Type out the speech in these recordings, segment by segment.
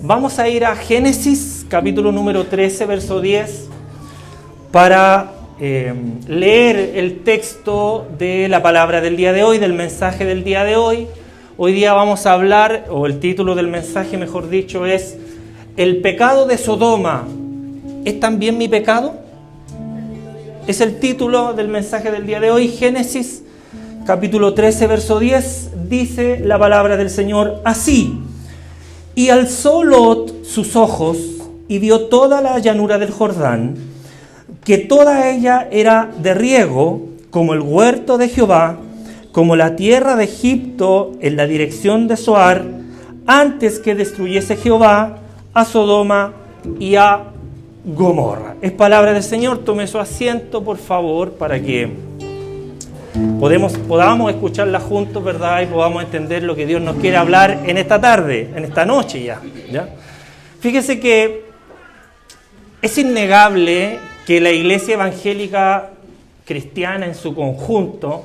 Vamos a ir a Génesis, capítulo número 13, verso 10, para leer el texto de la palabra del día de hoy, del mensaje del día de hoy. Hoy día vamos a hablar, o el título del mensaje, mejor dicho, es ¿el pecado de Sodoma es también mi pecado? Es el título del mensaje del día de hoy. Génesis, capítulo 13, verso 10, dice la palabra del Señor así: y alzó Lot sus ojos y vio toda la llanura del Jordán, que toda ella era de riego, como el huerto de Jehová, como la tierra de Egipto en la dirección de Zoar, antes que destruyese Jehová a Sodoma y a Gomorra. Es palabra del Señor. Tome su asiento, por favor, para que podamos escucharla juntos, ¿verdad? Y podamos entender lo que Dios nos quiere hablar en esta tarde, en esta noche ya. Fíjese que es innegable que la iglesia evangélica cristiana en su conjunto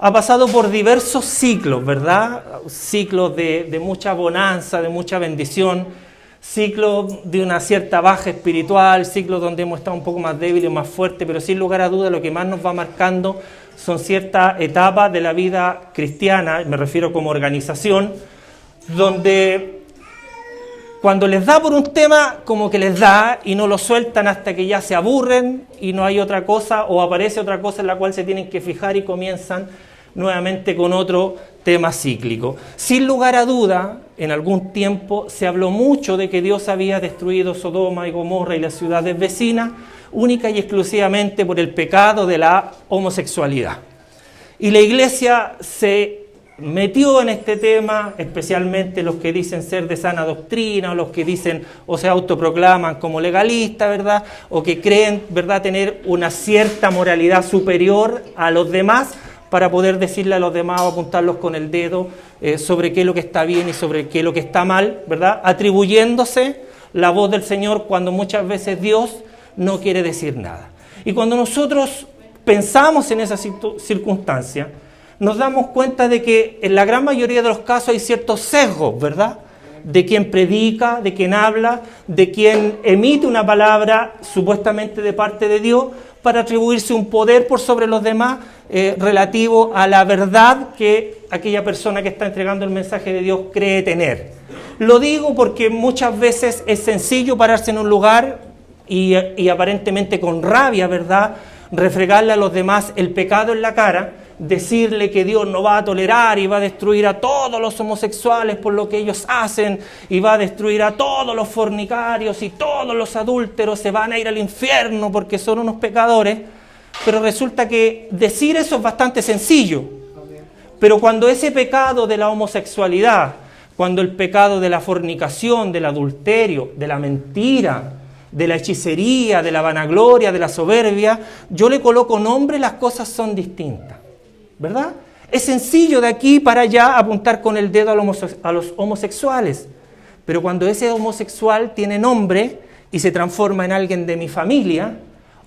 ha pasado por diversos ciclos, ¿verdad? Ciclos de mucha bonanza, de mucha bendición, ciclos de una cierta baja espiritual, ciclos donde hemos estado un poco más débiles, más fuertes, pero sin lugar a duda lo que más nos va marcando son ciertas etapas de la vida cristiana, me refiero como organización, donde cuando les da por un tema, como que les da y no lo sueltan hasta que ya se aburren y no hay otra cosa o aparece otra cosa en la cual se tienen que fijar y comienzan nuevamente con otro tema cíclico. Sin lugar a duda, en algún tiempo se habló mucho de que Dios había destruido Sodoma y Gomorra y las ciudades vecinas, única y exclusivamente por el pecado de la homosexualidad. Y la iglesia se metió en este tema, especialmente los que dicen ser de sana doctrina, o los que dicen o se autoproclaman como legalistas, ¿verdad? O que creen, ¿verdad?, tener una cierta moralidad superior a los demás para poder decirle a los demás o apuntarlos con el dedo sobre qué es lo que está bien y sobre qué es lo que está mal, ¿verdad? Atribuyéndose la voz del Señor cuando muchas veces Dios no quiere decir nada. Y cuando nosotros pensamos en esa circunstancia, nos damos cuenta de que en la gran mayoría de los casos hay ciertos sesgos, ¿verdad? De quien predica, de quien habla, de quien emite una palabra supuestamente de parte de Dios para atribuirse un poder por sobre los demás relativo a la verdad que aquella persona que está entregando el mensaje de Dios cree tener. Lo digo porque muchas veces es sencillo pararse en un lugar y aparentemente con rabia, ¿verdad?, refregarle a los demás el pecado en la cara, decirle que Dios no va a tolerar y va a destruir a todos los homosexuales por lo que ellos hacen y va a destruir a todos los fornicarios y todos los adúlteros se van a ir al infierno porque son unos pecadores, pero resulta que decir eso es bastante sencillo. Pero cuando ese pecado de la homosexualidad, cuando el pecado de la fornicación, del adulterio, de la mentira, de la hechicería, de la vanagloria, de la soberbia, yo le coloco nombre, las cosas son distintas, ¿verdad? Es sencillo de aquí para allá apuntar con el dedo a los homosexuales, pero cuando ese homosexual tiene nombre y se transforma en alguien de mi familia,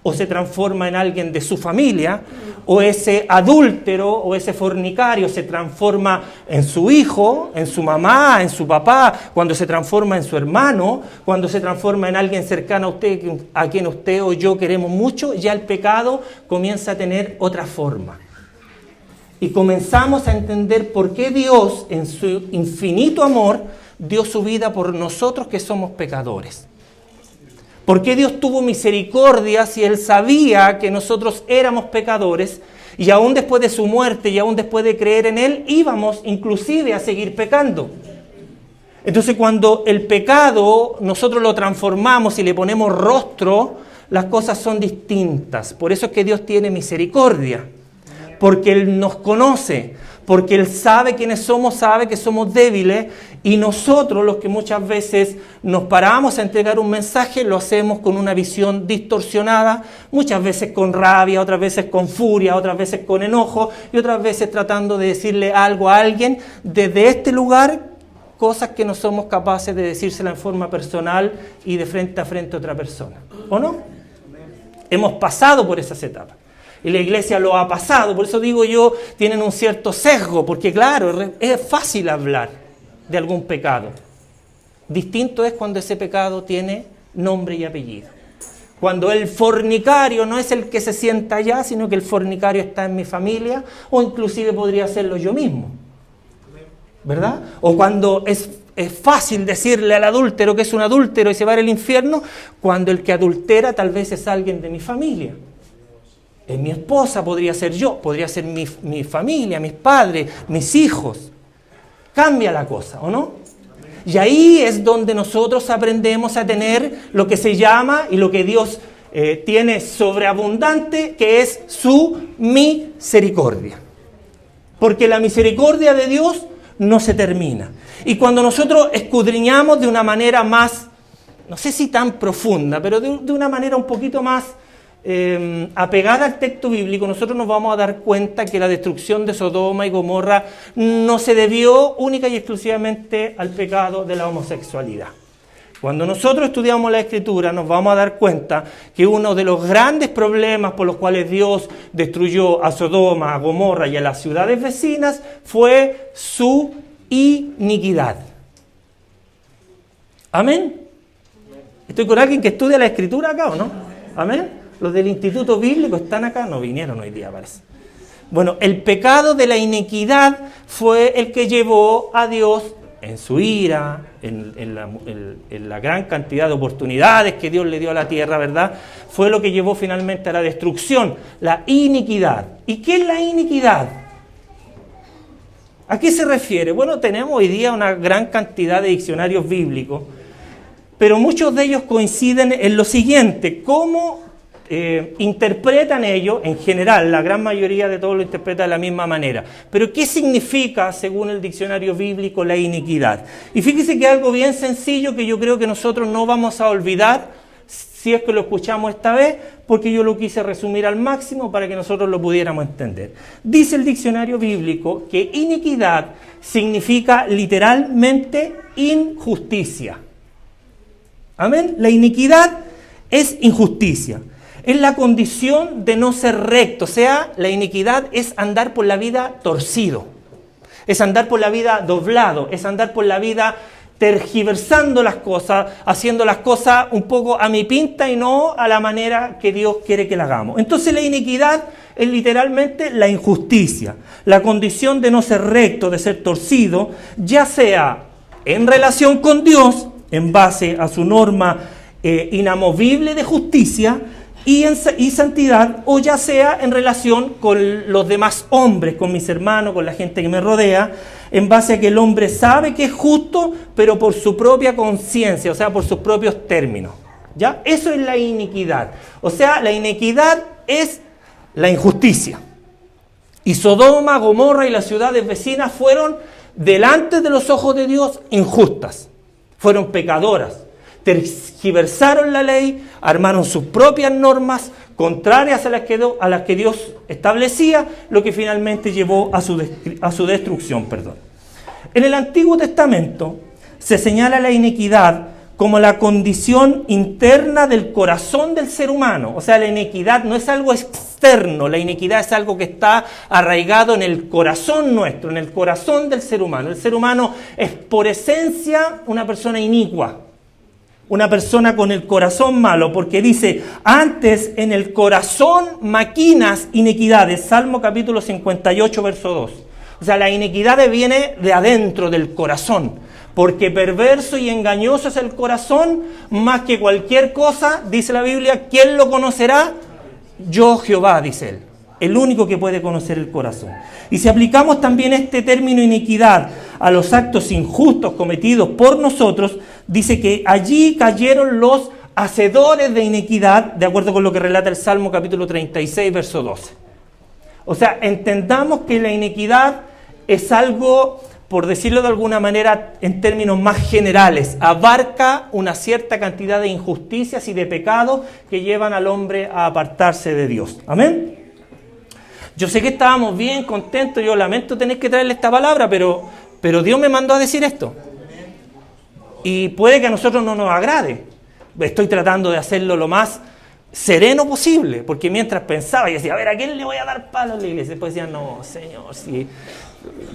o se transforma en alguien de su familia, o ese adúltero o ese fornicario se transforma en su hijo, en su mamá, en su papá, cuando se transforma en su hermano, cuando se transforma en alguien cercano a usted, a quien usted o yo queremos mucho, ya el pecado comienza a tener otra forma. Y comenzamos a entender por qué Dios, en su infinito amor, dio su vida por nosotros que somos pecadores. ¿Por qué Dios tuvo misericordia si Él sabía que nosotros éramos pecadores y aún después de su muerte y aún después de creer en Él íbamos inclusive a seguir pecando? Entonces cuando el pecado nosotros lo transformamos y le ponemos rostro, las cosas son distintas. Por eso es que Dios tiene misericordia, porque Él nos conoce, porque Él sabe quiénes somos, sabe que somos débiles, y nosotros, los que muchas veces nos paramos a entregar un mensaje, lo hacemos con una visión distorsionada, muchas veces con rabia, otras veces con furia, otras veces con enojo, y otras veces tratando de decirle algo a alguien desde este lugar, cosas que no somos capaces de decírsela en forma personal y de frente a frente a otra persona. ¿O no? Hemos pasado por esas etapas. Y la iglesia lo ha pasado, por eso digo yo, tienen un cierto sesgo, porque claro, es fácil hablar. de algún pecado. Distinto es cuando ese pecado tiene nombre y apellido. Cuando el fornicario no es el que se sienta allá, sino que el fornicario está en mi familia, o inclusive podría serlo yo mismo, ¿verdad? O cuando es fácil decirle al adúltero que es un adúltero y se va al infierno, cuando el que adultera tal vez es alguien de mi familia. Es mi esposa, podría ser yo, podría ser mi familia, mis padres, mis hijos. Cambia la cosa, ¿o no? Y ahí es donde nosotros aprendemos a tener lo que se llama y lo que Dios tiene sobreabundante, que es su misericordia. Porque la misericordia de Dios no se termina. Y cuando nosotros escudriñamos de una manera más, no sé si tan profunda, pero de una manera un poquito más apegada al texto bíblico, nosotros nos vamos a dar cuenta que la destrucción de Sodoma y Gomorra no se debió única y exclusivamente al pecado de la homosexualidad. Cuando nosotros estudiamos la Escritura nos vamos a dar cuenta que uno de los grandes problemas por los cuales Dios destruyó a Sodoma, a Gomorra y a las ciudades vecinas fue su iniquidad. ¿Amén? ¿Estoy con alguien que estudia la Escritura acá o no? ¿Amén? Los del Instituto Bíblico están acá, no vinieron hoy día, parece. Bueno, el pecado de la iniquidad fue el que llevó a Dios, en su ira, en la gran cantidad de oportunidades que Dios le dio a la tierra, ¿verdad? Fue lo que llevó finalmente a la destrucción, la iniquidad. ¿Y qué es la iniquidad? ¿A qué se refiere? Bueno, tenemos hoy día una gran cantidad de diccionarios bíblicos, pero muchos de ellos coinciden en lo siguiente: cómo interpretan ellos, en general, la gran mayoría de todos lo interpretan de la misma manera. Pero ¿qué significa, según el diccionario bíblico, la iniquidad? Y fíjese que es algo bien sencillo que yo creo que nosotros no vamos a olvidar si es que lo escuchamos esta vez, porque yo lo quise resumir al máximo para que nosotros lo pudiéramos entender. Dice el diccionario bíblico que iniquidad significa literalmente injusticia. ¿Amén? La iniquidad es injusticia. Es la condición de no ser recto, o sea, la iniquidad es andar por la vida torcido, es andar por la vida doblado, es andar por la vida tergiversando las cosas, haciendo las cosas un poco a mi pinta y no a la manera que Dios quiere que la hagamos. Entonces la iniquidad es literalmente la injusticia, la condición de no ser recto, de ser torcido, ya sea en relación con Dios, en base a su norma inamovible de justicia y santidad, o ya sea en relación con los demás hombres, con mis hermanos, con la gente que me rodea, en base a que el hombre sabe que es justo, pero por su propia conciencia, o sea, por sus propios términos. ¿Ya? Eso es la iniquidad. O sea, la iniquidad es la injusticia. Y Sodoma, Gomorra y las ciudades vecinas fueron, delante de los ojos de Dios, injustas. Fueron pecadoras. Tergiversaron la ley, armaron sus propias normas contrarias a las que Dios establecía, lo que finalmente llevó a su destrucción. En el Antiguo Testamento se señala la iniquidad como la condición interna del corazón del ser humano. O sea, la iniquidad no es algo externo, la iniquidad es algo que está arraigado en el corazón nuestro, en el corazón del ser humano. El ser humano es por esencia una persona inicua. Una persona con el corazón malo, porque dice, antes en el corazón maquinas iniquidades, Salmo capítulo 58, verso 2. O sea, la iniquidad viene de adentro del corazón, porque perverso y engañoso es el corazón, más que cualquier cosa, dice la Biblia, ¿quién lo conocerá? Yo, Jehová, dice él, el único que puede conocer el corazón. Y si aplicamos también este término iniquidad a los actos injustos cometidos por nosotros, dice que allí cayeron los hacedores de iniquidad, de acuerdo con lo que relata el Salmo capítulo 36, verso 12. O sea, entendamos que la iniquidad es algo, por decirlo de alguna manera, en términos más generales, abarca una cierta cantidad de injusticias y de pecados que llevan al hombre a apartarse de Dios. ¿Amén? Yo sé que estábamos bien contentos, yo lamento tener que traerle esta palabra, pero Dios me mandó a decir esto. Y puede que a nosotros no nos agrade. Estoy tratando de hacerlo lo más sereno posible, porque mientras pensaba y decía, a ver, ¿a quién le voy a dar palo a la iglesia? Después decía, no, Señor, sí.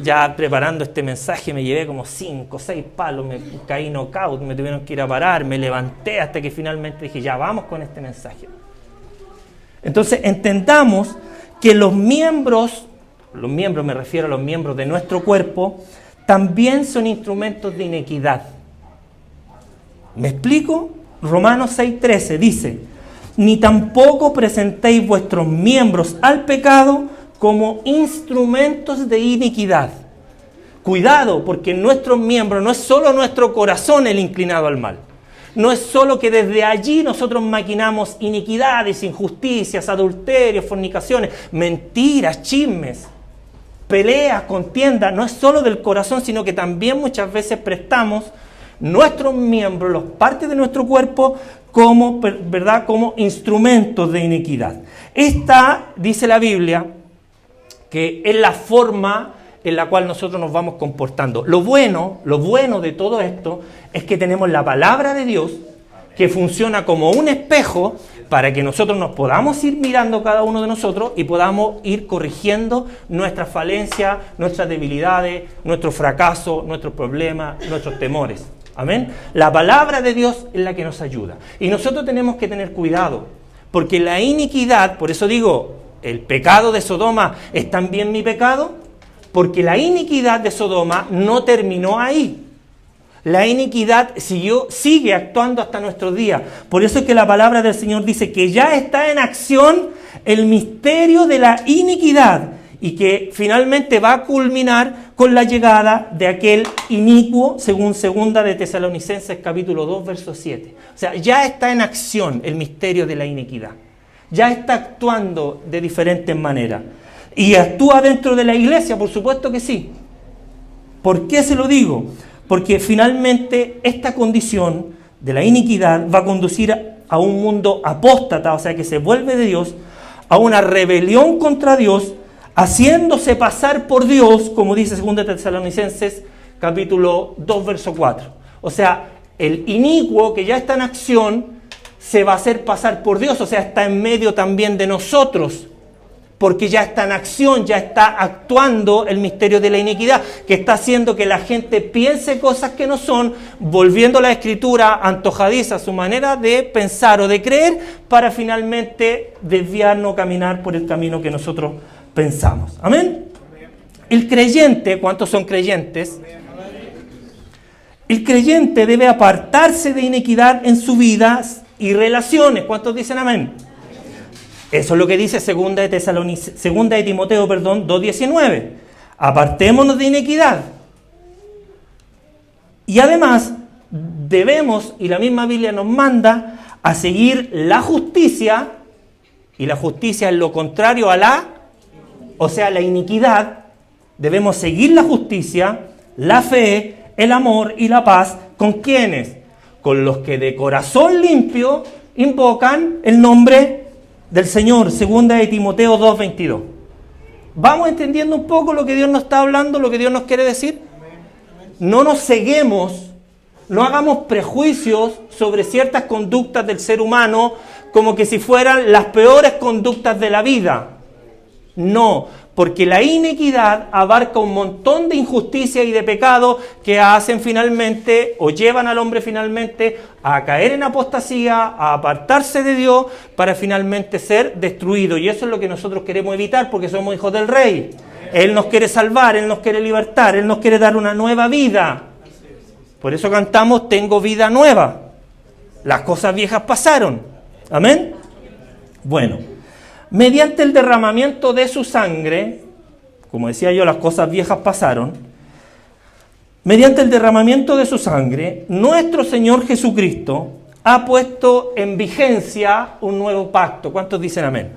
ya preparando este mensaje me llevé como 5 o 6 palos, me caí knockout, me tuvieron que ir a parar, me levanté hasta que finalmente dije, ya vamos con este mensaje. Entonces entendamos que los miembros me refiero a los miembros de nuestro cuerpo, también son instrumentos de inequidad. ¿Me explico? Romanos 6:13 dice, ni tampoco presentéis vuestros miembros al pecado como instrumentos de iniquidad. Cuidado, porque nuestros miembros no es solo nuestro corazón el inclinado al mal. No es solo que desde allí nosotros maquinamos iniquidades, injusticias, adulterios, fornicaciones, mentiras, chismes, peleas, contiendas. No es solo del corazón, sino que también muchas veces prestamos nuestros miembros, las partes de nuestro cuerpo, como, ¿verdad?, como instrumentos de iniquidad. Esta, dice la Biblia, que es la forma en la cual nosotros nos vamos comportando. Lo bueno de todo esto es que tenemos la palabra de Dios que funciona como un espejo para que nosotros nos podamos ir mirando cada uno de nosotros y podamos ir corrigiendo nuestras falencias, nuestras debilidades, nuestros fracasos, nuestros problemas, nuestros temores. Amén. La palabra de Dios es la que nos ayuda. Y nosotros tenemos que tener cuidado, porque la iniquidad, por eso digo, el pecado de Sodoma es también mi pecado, porque la iniquidad de Sodoma no terminó ahí. La iniquidad sigue actuando hasta nuestros días. Por eso es que la palabra del Señor dice que ya está en acción el misterio de la iniquidad y que finalmente va a culminar con la llegada de aquel inicuo, según 2 de Tesalonicenses capítulo 2, verso 7. O sea, ya está en acción el misterio de la iniquidad. Ya está actuando de diferentes maneras. ¿Y actúa dentro de la iglesia? Por supuesto que sí. ¿Por qué se lo digo? Porque finalmente esta condición de la iniquidad va a conducir a un mundo apóstata, o sea que se vuelve de Dios, a una rebelión contra Dios, haciéndose pasar por Dios, como dice 2 de Tesalonicenses capítulo 2, verso 4. O sea, el inicuo que ya está en acción se va a hacer pasar por Dios, o sea, está en medio también de nosotros, porque ya está en acción, ya está actuando el misterio de la iniquidad, que está haciendo que la gente piense cosas que no son, volviendo la Escritura antojadiza, su manera de pensar o de creer, para finalmente desviarnos, caminar por el camino que nosotros pensamos. ¿Amén? El creyente, ¿cuántos son creyentes? El creyente debe apartarse de iniquidad en su vida y relaciones. ¿Cuántos dicen amén? Eso es lo que dice 2 de Timoteo 2:19. Apartémonos de iniquidad. Y además debemos, y la misma Biblia nos manda, a seguir la justicia, y la justicia es lo contrario a la iniquidad. Debemos seguir la justicia, la fe, el amor y la paz. ¿Con quiénes? Con los que de corazón limpio invocan el nombre del Señor, 2 de Timoteo 2:22. ¿Vamos entendiendo un poco lo que Dios nos está hablando, lo que Dios nos quiere decir? No nos ceguemos, no hagamos prejuicios sobre ciertas conductas del ser humano como que si fueran las peores conductas de la vida. No, porque la iniquidad abarca un montón de injusticia y de pecado que hacen finalmente o llevan al hombre finalmente a caer en apostasía, a apartarse de Dios para finalmente ser destruido. Y eso es lo que nosotros queremos evitar porque somos hijos del Rey. Él nos quiere salvar, Él nos quiere libertar, Él nos quiere dar una nueva vida. Por eso cantamos, tengo vida nueva. Las cosas viejas pasaron. ¿Amén? Bueno. Mediante el derramamiento de su sangre, como decía yo, las cosas viejas pasaron, mediante el derramamiento de su sangre, nuestro Señor Jesucristo ha puesto en vigencia un nuevo pacto. ¿Cuántos dicen amén?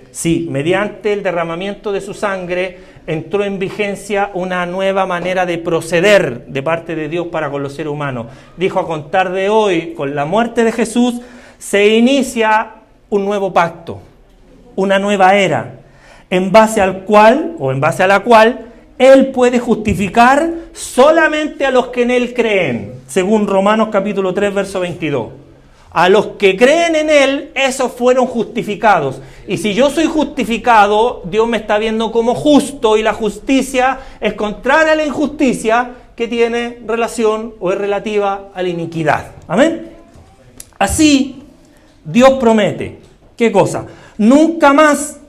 Sí, mediante el derramamiento de su sangre entró en vigencia una nueva manera de proceder de parte de Dios para con los seres humanos. Dijo, a contar de hoy, con la muerte de Jesús, se inicia un nuevo pacto. Una nueva era, en base al cual, o en base a la cual, Él puede justificar solamente a los que en Él creen, según Romanos capítulo 3, verso 22. A los que creen en Él, esos fueron justificados. Y si yo soy justificado, Dios me está viendo como justo, y la justicia es contraria a la injusticia, que tiene relación o es relativa a la iniquidad. ¿Amén? Así, Dios promete, ¿qué cosa? Nunca más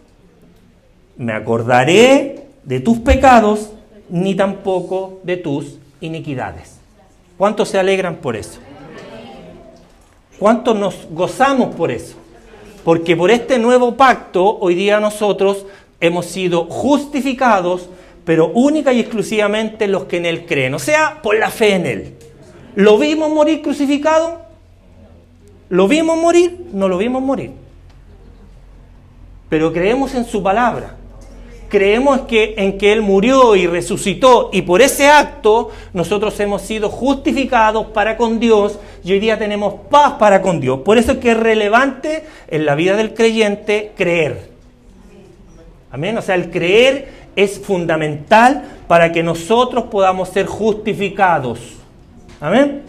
me acordaré de tus pecados, ni tampoco de tus iniquidades. ¿Cuántos se alegran por eso? ¿Cuántos nos gozamos por eso? Porque por este nuevo pacto, hoy día nosotros hemos sido justificados, pero única y exclusivamente los que en Él creen. O sea, por la fe en Él. ¿Lo vimos morir crucificado? ¿Lo vimos morir? No lo vimos morir. Pero creemos en su palabra. Creemos en que Él murió y resucitó, y por ese acto nosotros hemos sido justificados para con Dios, y hoy día tenemos paz para con Dios. Por eso es que es relevante en la vida del creyente creer. Amén. O sea, el creer es fundamental para que nosotros podamos ser justificados. Amén.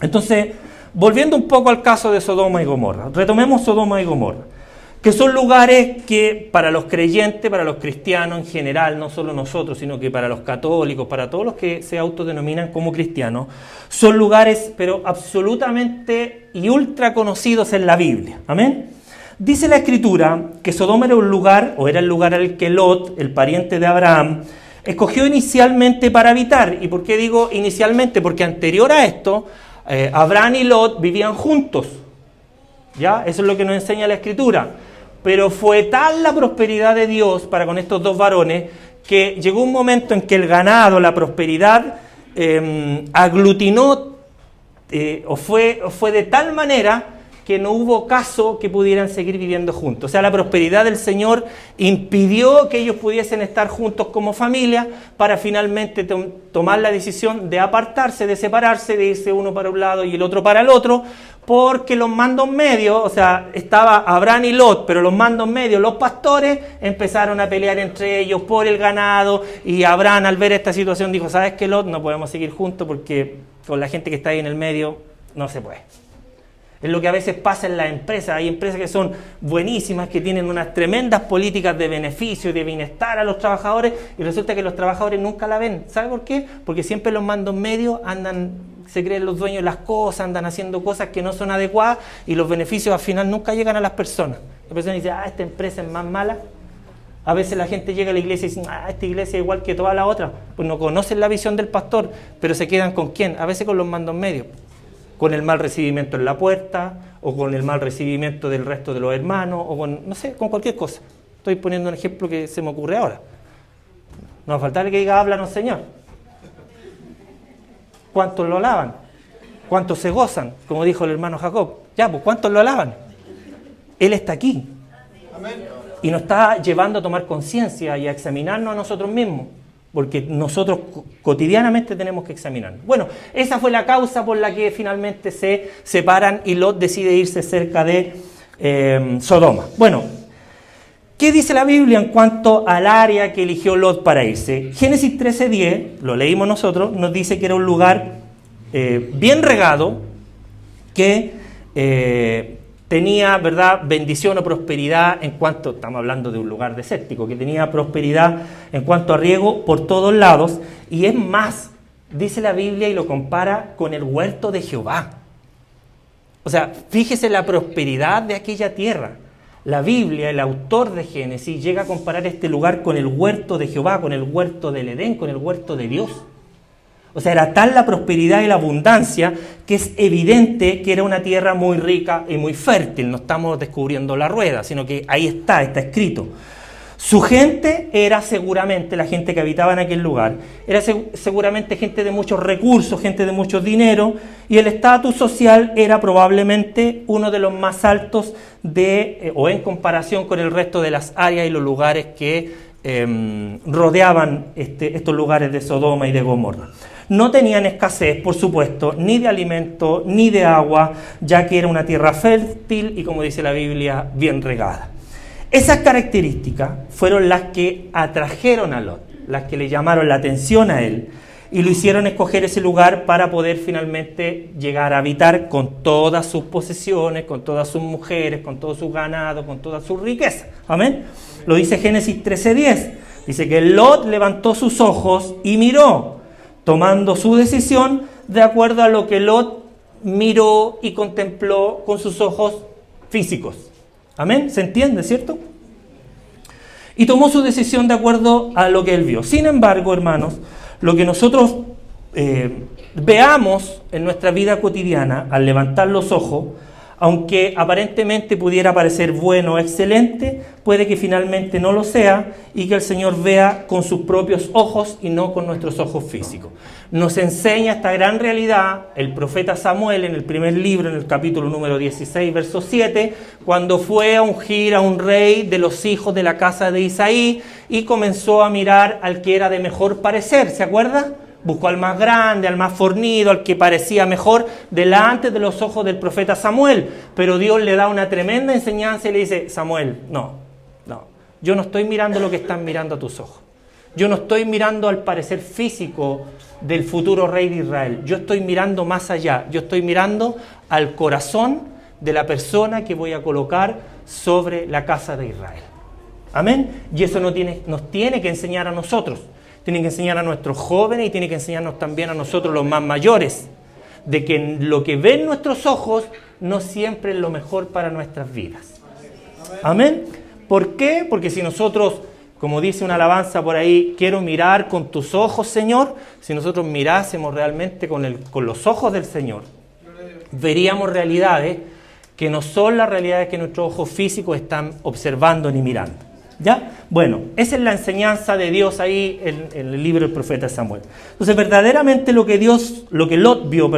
Entonces, volviendo un poco al caso de Sodoma y Gomorra, retomemos Sodoma y Gomorra, que son lugares que para los creyentes, para los cristianos en general, no solo nosotros, sino que para los católicos, para todos los que se autodenominan como cristianos, son lugares pero absolutamente y ultra conocidos en la Biblia. Amén. Dice la Escritura que Sodoma era un lugar, o era el lugar al que Lot, el pariente de Abraham, escogió inicialmente para habitar. ¿Y por qué digo inicialmente? Porque anterior a esto, Abraham y Lot vivían juntos. ¿Ya? Eso es lo que nos enseña la Escritura. Pero fue tal la prosperidad de Dios para con estos dos varones, que llegó un momento en que el ganado, la prosperidad, aglutinó, o fue de tal manera que no hubo caso que pudieran seguir viviendo juntos. O sea, la prosperidad del Señor impidió que ellos pudiesen estar juntos como familia, para finalmente tomar la decisión de apartarse, de separarse, de irse uno para un lado y el otro para el otro, porque los mandos medios, o sea, estaba Abraham y Lot, pero los mandos medios, los pastores, empezaron a pelear entre ellos por el ganado, y Abraham, al ver esta situación, dijo: ¿sabes qué, Lot? No podemos seguir juntos porque con la gente que está ahí en el medio no se puede. Es lo que a veces pasa en las empresas. Hay empresas que son buenísimas, que tienen unas tremendas políticas de beneficio y de bienestar a los trabajadores, y resulta que los trabajadores nunca la ven. ¿Sabe por qué? Porque siempre los mandos medios se creen los dueños de las cosas, andan haciendo cosas que no son adecuadas, y los beneficios al final nunca llegan a las personas. La persona dice: esta empresa es más mala. A veces la gente llega a la iglesia y dice: esta iglesia es igual que toda la otra. Pues no conocen la visión del pastor, pero se quedan ¿con quién? A veces con los mandos medios. Con el mal recibimiento en la puerta, o con el mal recibimiento del resto de los hermanos, o con, no sé, con cualquier cosa. Estoy poniendo un ejemplo que se me ocurre ahora. No va a faltar que diga: háblanos, Señor. ¿Cuántos lo alaban? ¿Cuántos se gozan? Como dijo el hermano Jacob. Ya, pues, ¿cuántos lo alaban? Él está aquí. Y nos está llevando a tomar conciencia y a examinarnos a nosotros mismos. Porque nosotros cotidianamente tenemos que examinar. Bueno, esa fue la causa por la que finalmente se separan y Lot decide irse cerca de Sodoma. Bueno, ¿qué dice la Biblia en cuanto al área que eligió Lot para irse? Génesis 13:10, lo leímos nosotros, nos dice que era un lugar bien regado, que tenía, ¿verdad?, bendición o prosperidad en cuanto, estamos hablando de un lugar desértico, que tenía prosperidad en cuanto a riego por todos lados, y es más, dice la Biblia y lo compara con el huerto de Jehová. O sea, fíjese la prosperidad de aquella tierra. La Biblia, el autor de Génesis, llega a comparar este lugar con el huerto de Jehová, con el huerto del Edén, con el huerto de Dios. O sea, era tal la prosperidad y la abundancia que es evidente que era una tierra muy rica y muy fértil. No estamos descubriendo la rueda, sino que ahí está escrito. Su gente era seguramente, la gente que habitaba en aquel lugar, era seguramente gente de muchos recursos, gente de mucho dinero, y el estatus social era probablemente uno de los más altos o en comparación con el resto de las áreas y los lugares que rodeaban estos lugares de Sodoma y de Gomorra. No tenían escasez, por supuesto, ni de alimento, ni de agua, ya que era una tierra fértil y, como dice la Biblia, bien regada. Esas características fueron las que atrajeron a Lot, las que le llamaron la atención a él, y lo hicieron escoger ese lugar para poder finalmente llegar a habitar con todas sus posesiones, con todas sus mujeres, con todo su ganado, con toda su riqueza. Amén. Lo dice Génesis 13:10. Dice que Lot levantó sus ojos y miró, tomando su decisión de acuerdo a lo que Lot miró y contempló con sus ojos físicos. Amén. ¿Se entiende, cierto? Y tomó su decisión de acuerdo a lo que él vio. Sin embargo, hermanos, lo que nosotros veamos en nuestra vida cotidiana al levantar los ojos, aunque aparentemente pudiera parecer bueno o excelente, puede que finalmente no lo sea y que el Señor vea con sus propios ojos y no con nuestros ojos físicos. Nos enseña esta gran realidad el profeta Samuel en el primer libro, en el capítulo número 16, verso 7, cuando fue a ungir a un rey de los hijos de la casa de Isaí y comenzó a mirar al que era de mejor parecer, ¿se acuerda? Buscó al más grande, al más fornido, al que parecía mejor delante de los ojos del profeta Samuel. Pero Dios le da una tremenda enseñanza y le dice, Samuel, no, yo no estoy mirando lo que están mirando a tus ojos. Yo no estoy mirando al parecer físico del futuro rey de Israel. Yo estoy mirando más allá. Yo estoy mirando al corazón de la persona que voy a colocar sobre la casa de Israel. Amén. Y eso nos tiene que enseñar a nosotros. Tiene que enseñar a nuestros jóvenes y tiene que enseñarnos también a nosotros los más mayores, de que lo que ven nuestros ojos no siempre es lo mejor para nuestras vidas. Amén. ¿Por qué? Porque si nosotros, como dice una alabanza por ahí, quiero mirar con tus ojos, Señor, si nosotros mirásemos realmente con los ojos del Señor, veríamos realidades que no son las realidades que nuestros ojos físicos están observando ni mirando. ¿Ya? Bueno, esa es la enseñanza de Dios ahí en el libro del profeta Samuel. Entonces, verdaderamente lo que Lot vio,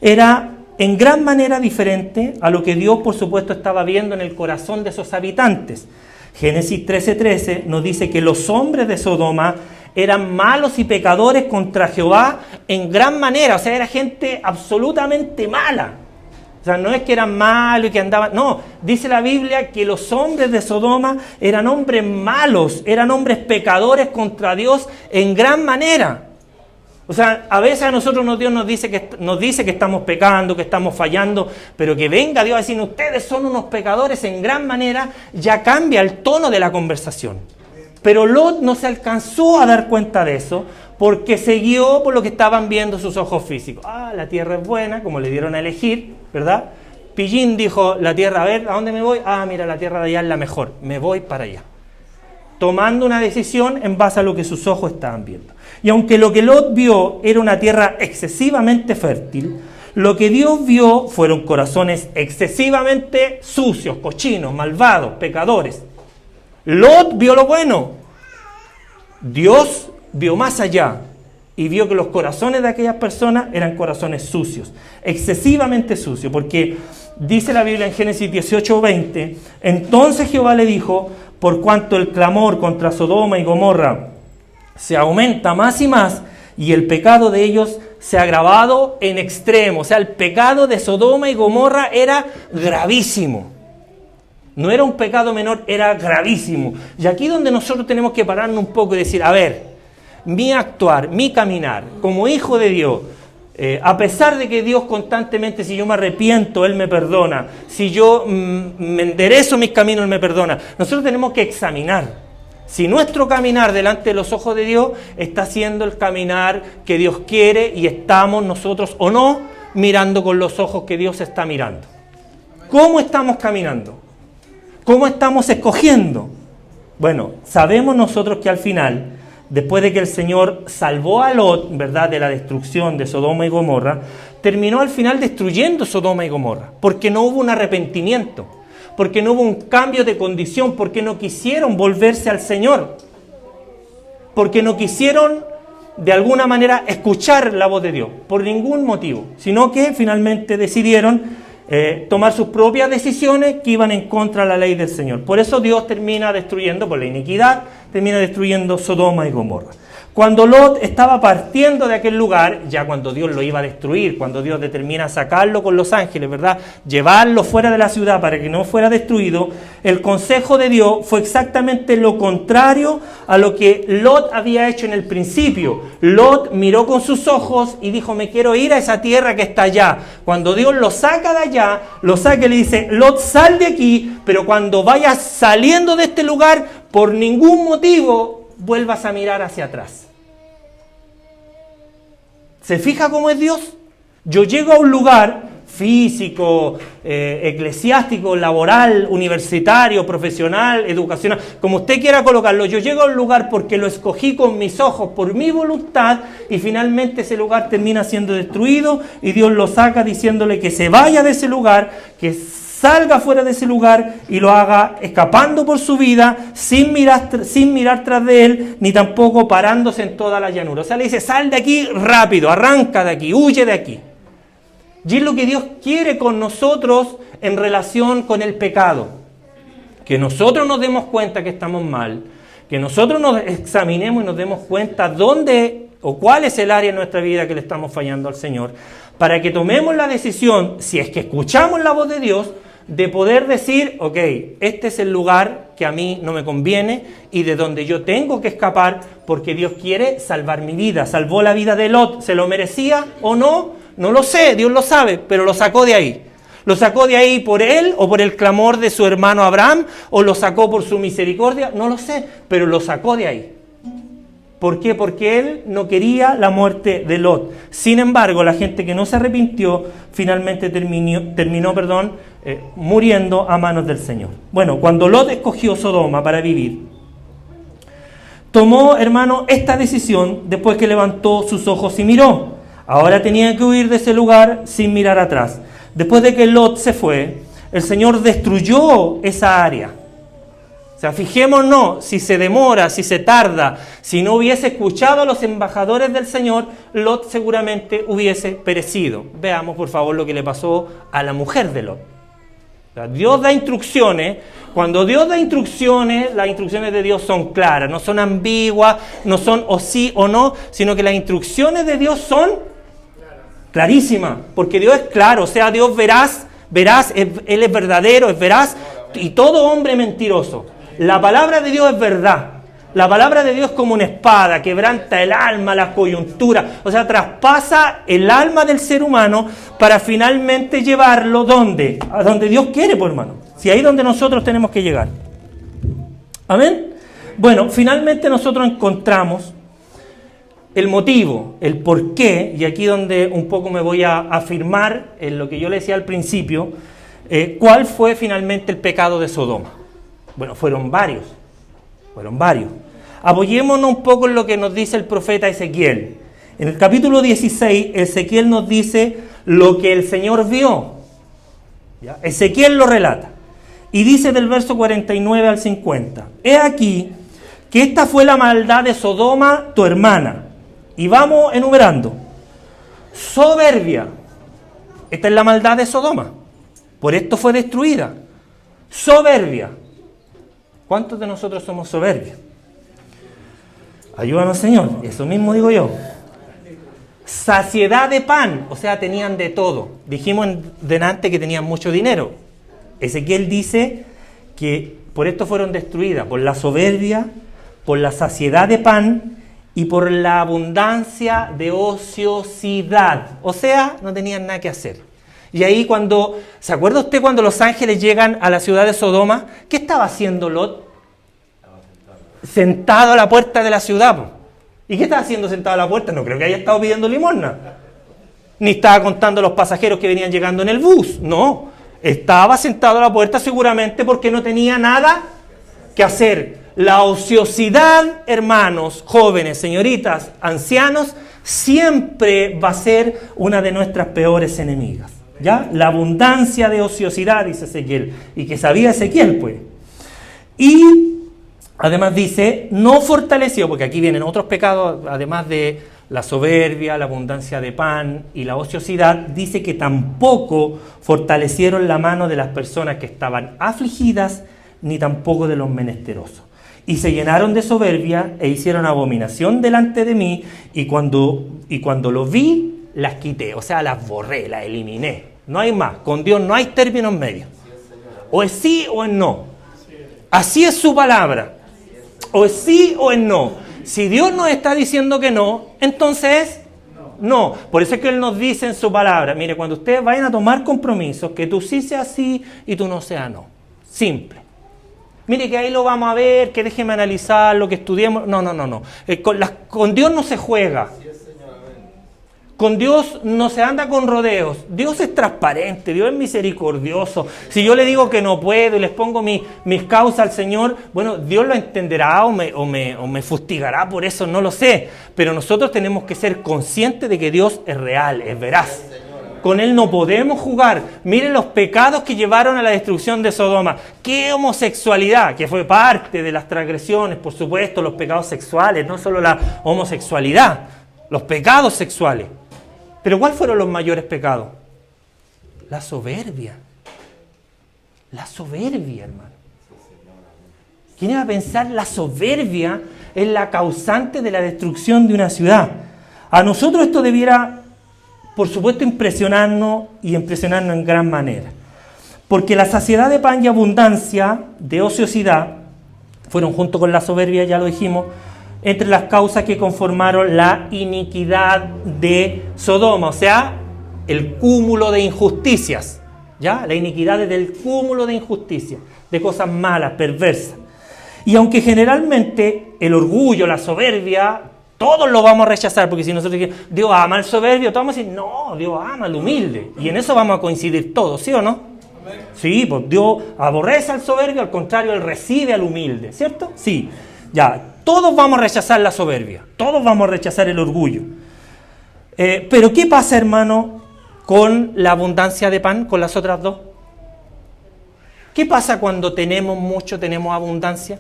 era en gran manera diferente a lo que Dios, por supuesto, estaba viendo en el corazón de esos habitantes. Génesis 13:13 nos dice que los hombres de Sodoma eran malos y pecadores contra Jehová en gran manera, o sea, era gente absolutamente mala. O sea, no es que eran malos y que andaban... No, dice la Biblia que los hombres de Sodoma eran hombres malos, eran hombres pecadores contra Dios en gran manera. O sea, a veces a nosotros Dios nos dice que estamos pecando, que estamos fallando, pero que venga Dios a decir, ustedes son unos pecadores en gran manera, ya cambia el tono de la conversación. Pero Lot no se alcanzó a dar cuenta de eso, porque se guió por lo que estaban viendo sus ojos físicos. La tierra es buena, como le dieron a elegir, ¿verdad? Pillín dijo, la tierra, a ver, ¿a dónde me voy? Mira, la tierra de allá es la mejor, me voy para allá. Tomando una decisión en base a lo que sus ojos estaban viendo. Y aunque lo que Lot vio era una tierra excesivamente fértil, lo que Dios vio fueron corazones excesivamente sucios, cochinos, malvados, pecadores. Lot vio lo bueno. Dios vio más allá y vio que los corazones de aquellas personas eran corazones sucios, excesivamente sucios, porque dice la Biblia en Génesis 18:20, entonces Jehová le dijo, por cuanto el clamor contra Sodoma y Gomorra se aumenta más y más, y el pecado de ellos se ha agravado en extremo. O sea, el pecado de Sodoma y Gomorra era gravísimo. No era un pecado menor, era gravísimo. Y aquí donde nosotros tenemos que pararnos un poco y decir, a ver, mi actuar, mi caminar como hijo de Dios, a pesar de que Dios constantemente, si yo me arrepiento, Él me perdona, si yo me enderezo mis caminos, Él me perdona. Nosotros tenemos que examinar si nuestro caminar delante de los ojos de Dios está siendo el caminar que Dios quiere y estamos nosotros o no mirando con los ojos que Dios está mirando. ¿Cómo estamos caminando? ¿Cómo estamos escogiendo? Bueno, sabemos nosotros que al final, después de que el Señor salvó a Lot, ¿verdad?, de la destrucción de Sodoma y Gomorra, terminó al final destruyendo Sodoma y Gomorra, porque no hubo un arrepentimiento, porque no hubo un cambio de condición, porque no quisieron volverse al Señor, porque no quisieron de alguna manera escuchar la voz de Dios, por ningún motivo, sino que finalmente decidieron tomar sus propias decisiones que iban en contra de la ley del Señor. Por eso Dios termina destruyendo, por la iniquidad, termina destruyendo Sodoma y Gomorra. Cuando Lot estaba partiendo de aquel lugar, ya cuando Dios lo iba a destruir, cuando Dios determina sacarlo con los ángeles, ¿verdad? Llevarlo fuera de la ciudad para que no fuera destruido, el consejo de Dios fue exactamente lo contrario a lo que Lot había hecho en el principio. Lot miró con sus ojos y dijo, me quiero ir a esa tierra que está allá. Cuando Dios lo saca de allá, lo saca y le dice, Lot, sal de aquí, pero cuando vayas saliendo de este lugar, por ningún motivo vuelvas a mirar hacia atrás. ¿Se fija cómo es Dios? Yo llego a un lugar físico, eclesiástico, laboral, universitario, profesional, educacional, como usted quiera colocarlo. Yo llego a un lugar porque lo escogí con mis ojos, por mi voluntad, y finalmente ese lugar termina siendo destruido y Dios lo saca diciéndole que se vaya de ese lugar, que salga fuera de ese lugar y lo haga escapando por su vida, sin mirar tras de él, ni tampoco parándose en toda la llanura. O sea, le dice, sal de aquí rápido, arranca de aquí, huye de aquí. Y es lo que Dios quiere con nosotros en relación con el pecado. Que nosotros nos demos cuenta que estamos mal, que nosotros nos examinemos y nos demos cuenta dónde o cuál es el área en nuestra vida que le estamos fallando al Señor, para que tomemos la decisión, si es que escuchamos la voz de Dios, de poder decir, ok, este es el lugar que a mí no me conviene y de donde yo tengo que escapar porque Dios quiere salvar mi vida. Salvó la vida de Lot, ¿se lo merecía o no? No lo sé, Dios lo sabe, pero lo sacó de ahí. ¿Lo sacó de ahí por él o por el clamor de su hermano Abraham? ¿O lo sacó por su misericordia? No lo sé, pero lo sacó de ahí. ¿Por qué? Porque él no quería la muerte de Lot. Sin embargo, la gente que no se arrepintió finalmente terminó muriendo a manos del Señor. Bueno, cuando Lot escogió Sodoma para vivir, tomó, hermano, esta decisión después que levantó sus ojos y miró. Ahora tenía que huir de ese lugar sin mirar atrás. Después de que Lot se fue, el Señor destruyó esa área. O sea, fijémonos, si se demora, si se tarda, si no hubiese escuchado a los embajadores del Señor, Lot seguramente hubiese perecido. Veamos, por favor, lo que le pasó a la mujer de Lot. O sea, Dios da instrucciones. Cuando Dios da instrucciones, las instrucciones de Dios son claras, no son ambiguas, no son o sí o no, sino que las instrucciones de Dios son clarísimas, porque Dios es claro, o sea, Dios veraz, Él es verdadero, es veraz, y todo hombre mentiroso. La palabra de Dios es verdad. La palabra de Dios es como una espada, quebranta el alma, la coyuntura, o sea, traspasa el alma del ser humano para finalmente llevarlo ¿dónde? A donde Dios quiere, pues, hermano. Si ahí es donde nosotros tenemos que llegar. ¿Amén? Bueno, finalmente nosotros encontramos el motivo, el por qué, y aquí donde un poco me voy a afirmar en lo que yo le decía al principio, cuál fue finalmente el pecado de Sodoma. Bueno, fueron varios. Apoyémonos un poco en lo que nos dice el profeta Ezequiel. En el capítulo 16, Ezequiel nos dice lo que el Señor vio. ¿Ya? Ezequiel lo relata. Y dice del verso 49 al 50. He aquí que esta fue la maldad de Sodoma, tu hermana. Y vamos enumerando. Soberbia. Esta es la maldad de Sodoma. Por esto fue destruida. Soberbia. ¿Cuántos de nosotros somos soberbios? Ayúdanos, Señor. Eso mismo digo yo. Saciedad de pan. O sea, tenían de todo. Dijimos delante que tenían mucho dinero. Ezequiel dice que por esto fueron destruidas. Por la soberbia, por la saciedad de pan y por la abundancia de ociosidad. O sea, no tenían nada que hacer. Y ahí ¿se acuerda usted cuando los ángeles llegan a la ciudad de Sodoma? ¿Qué estaba haciendo Lot? Sentado a la puerta de la ciudad. ¿Y qué estaba haciendo sentado a la puerta? No creo que haya estado pidiendo limosna. Ni estaba contando los pasajeros que venían llegando en el bus. No, estaba sentado a la puerta seguramente porque no tenía nada que hacer. La ociosidad, hermanos, jóvenes, señoritas, ancianos, siempre va a ser una de nuestras peores enemigas. ¿Ya? La abundancia de ociosidad, dice Ezequiel, y que sabía Ezequiel, pues. Y además dice, no fortaleció, porque aquí vienen otros pecados, además de la soberbia, la abundancia de pan y la ociosidad, dice que tampoco fortalecieron la mano de las personas que estaban afligidas, ni tampoco de los menesterosos. Y se llenaron de soberbia e hicieron abominación delante de mí, y cuando lo vi, las quité, o sea, las borré, las eliminé. No hay más, con Dios no hay términos medios. O es sí o es no. Así es su palabra. O es sí o es no. Si Dios nos está diciendo que no, entonces no. Por eso es que Él nos dice en su palabra, mire, cuando ustedes vayan a tomar compromisos, que tú sí seas sí y tú no seas no. Simple. Mire que ahí lo vamos a ver, que déjeme analizar, lo que estudiemos. No. Con Dios no se juega. Con Dios no se anda con rodeos. Dios es transparente, Dios es misericordioso. Si yo le digo que no puedo y les pongo mis causas al Señor, bueno, Dios lo entenderá o me fustigará por eso, no lo sé. Pero nosotros tenemos que ser conscientes de que Dios es real, es veraz. Con Él no podemos jugar. Miren los pecados que llevaron a la destrucción de Sodoma. ¡Qué homosexualidad! Que fue parte de las transgresiones, por supuesto, los pecados sexuales, no solo la homosexualidad, los pecados sexuales. Pero ¿cuáles fueron los mayores pecados? La soberbia. La soberbia, hermano. ¿Quién iba a pensar? La soberbia es la causante de la destrucción de una ciudad. A nosotros esto debiera, por supuesto, impresionarnos en gran manera. Porque la saciedad de pan y abundancia de ociosidad fueron, junto con la soberbia, ya lo dijimos, entre las causas que conformaron la iniquidad de Sodoma, o sea, el cúmulo de injusticias. ¿Ya? La iniquidad es del cúmulo de injusticias, de cosas malas, perversas. Y aunque generalmente el orgullo, la soberbia, todos lo vamos a rechazar, porque si nosotros decimos, Dios ama al soberbio, todos vamos a decir, no, Dios ama al humilde. Y en eso vamos a coincidir todos, ¿sí o no? Amén. Sí, pues Dios aborrece al soberbio, al contrario, Él recibe al humilde, ¿cierto? Sí, ya, todos vamos a rechazar la soberbia, todos vamos a rechazar el orgullo. Pero ¿qué pasa, hermano, con la abundancia de pan, con las otras dos? ¿Qué pasa cuando tenemos mucho, tenemos abundancia?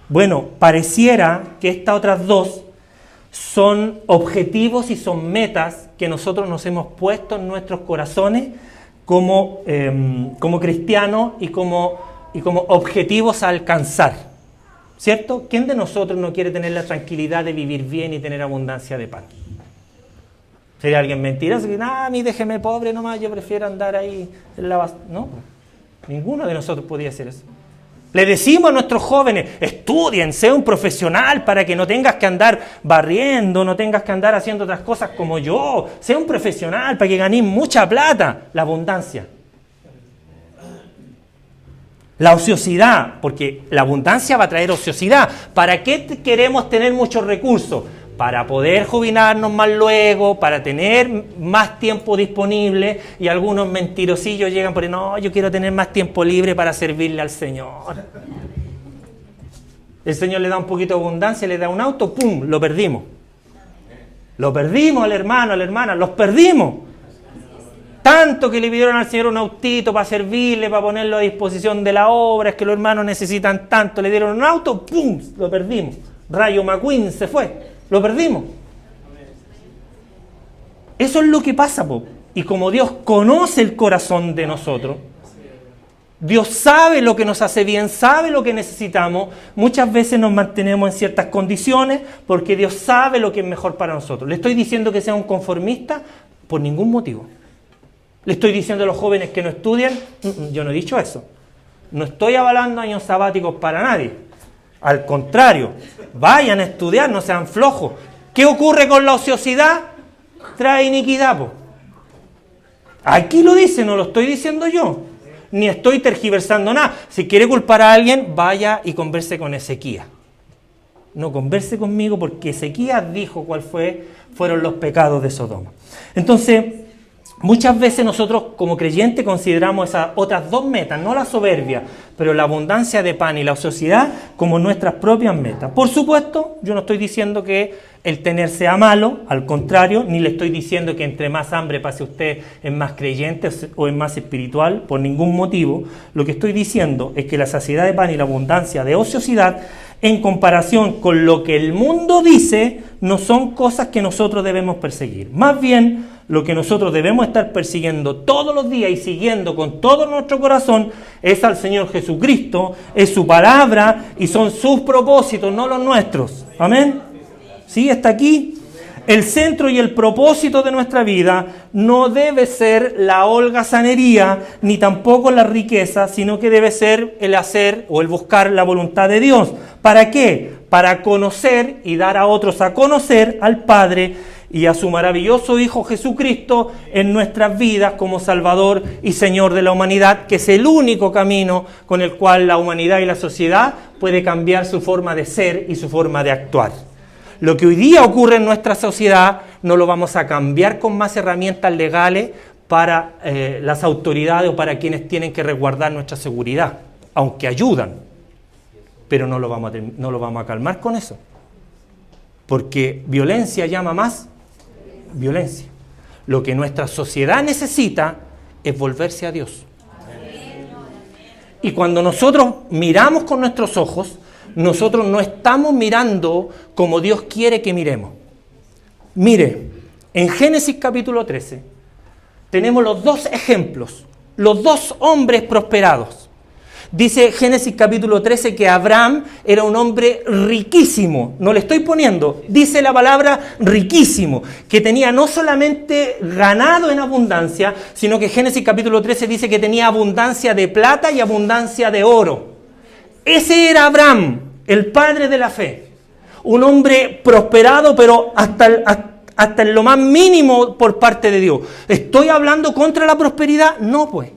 Bueno, pareciera que estas otras dos son objetivos y son metas que nosotros nos hemos puesto en nuestros corazones como cristianos y como objetivos a alcanzar. ¿Cierto? ¿Quién de nosotros no quiere tener la tranquilidad de vivir bien y tener abundancia de pan? ¿Sería alguien mentiroso? Que, a mí déjeme pobre nomás, yo prefiero andar ahí en la basura. No, ninguno de nosotros podía hacer eso. Le decimos a nuestros jóvenes, estudien, sea un profesional para que no tengas que andar barriendo, no tengas que andar haciendo otras cosas como yo. Sea un profesional para que ganes mucha plata. La abundancia. La ociosidad, porque la abundancia va a traer ociosidad. ¿Para qué queremos tener muchos recursos? Para poder jubilarnos más luego, para tener más tiempo disponible, y algunos mentirosillos llegan por ahí, no, yo quiero tener más tiempo libre para servirle al Señor. El Señor le da un poquito de abundancia, le da un auto, ¡pum!, lo perdimos. Lo perdimos al hermano, a la hermana, los perdimos. Tanto que le pidieron al Señor un autito para servirle, para ponerlo a disposición de la obra, es que los hermanos necesitan tanto, le dieron un auto, ¡pum!, lo perdimos. Rayo McQueen se fue, lo perdimos. Eso es lo que pasa, po. Y como Dios conoce el corazón de nosotros, Dios sabe lo que nos hace bien, sabe lo que necesitamos, muchas veces nos mantenemos en ciertas condiciones porque Dios sabe lo que es mejor para nosotros. ¿Le estoy diciendo que sea un conformista? Por ningún motivo. ¿Le estoy diciendo a los jóvenes que no estudian? Yo no he dicho eso. No estoy avalando años sabáticos para nadie. Al contrario, vayan a estudiar, no sean flojos. ¿Qué ocurre con la ociosidad? Trae iniquidad, po. Aquí lo dice, no lo estoy diciendo yo. Ni estoy tergiversando nada. Si quiere culpar a alguien, vaya y converse con Ezequías. No converse conmigo, porque Ezequías dijo cuáles fueron los pecados de Sodoma. Entonces, muchas veces nosotros como creyentes consideramos esas otras dos metas, no la soberbia, pero la abundancia de pan y la ociosidad como nuestras propias metas. Por supuesto, yo no estoy diciendo que el tener sea malo, al contrario, ni le estoy diciendo que entre más hambre pase usted es más creyente o es más espiritual, por ningún motivo. Lo que estoy diciendo es que la saciedad de pan y la abundancia de ociosidad, en comparación con lo que el mundo dice, no son cosas que nosotros debemos perseguir. Más bien, lo que nosotros debemos estar persiguiendo todos los días y siguiendo con todo nuestro corazón es al Señor Jesucristo, es su palabra y son sus propósitos, no los nuestros. Amén. ¿Sí? ¿Está aquí? El centro y el propósito de nuestra vida no debe ser la holgazanería ni tampoco la riqueza, sino que debe ser el hacer o el buscar la voluntad de Dios. ¿Para qué? Para conocer y dar a otros a conocer al Padre y a su maravilloso Hijo Jesucristo en nuestras vidas como Salvador y Señor de la humanidad, que es el único camino con el cual la humanidad y la sociedad puede cambiar su forma de ser y su forma de actuar. Lo que hoy día ocurre en nuestra sociedad no lo vamos a cambiar con más herramientas legales para las autoridades o para quienes tienen que resguardar nuestra seguridad, aunque ayudan, pero no lo vamos a calmar con eso, porque violencia llama más violencia. Lo que nuestra sociedad necesita es volverse a Dios. Y cuando nosotros miramos con nuestros ojos, nosotros no estamos mirando como Dios quiere que miremos. Mire, en Génesis capítulo 13 tenemos los dos ejemplos, los dos hombres prosperados. Dice Génesis capítulo 13 que Abraham era un hombre riquísimo, no le estoy poniendo, dice la palabra riquísimo, que tenía no solamente ganado en abundancia, sino que Génesis capítulo 13 dice que tenía abundancia de plata y abundancia de oro. Ese era Abraham, el padre de la fe. Un hombre prosperado, pero hasta en lo más mínimo por parte de Dios. ¿Estoy hablando contra la prosperidad? No, pues.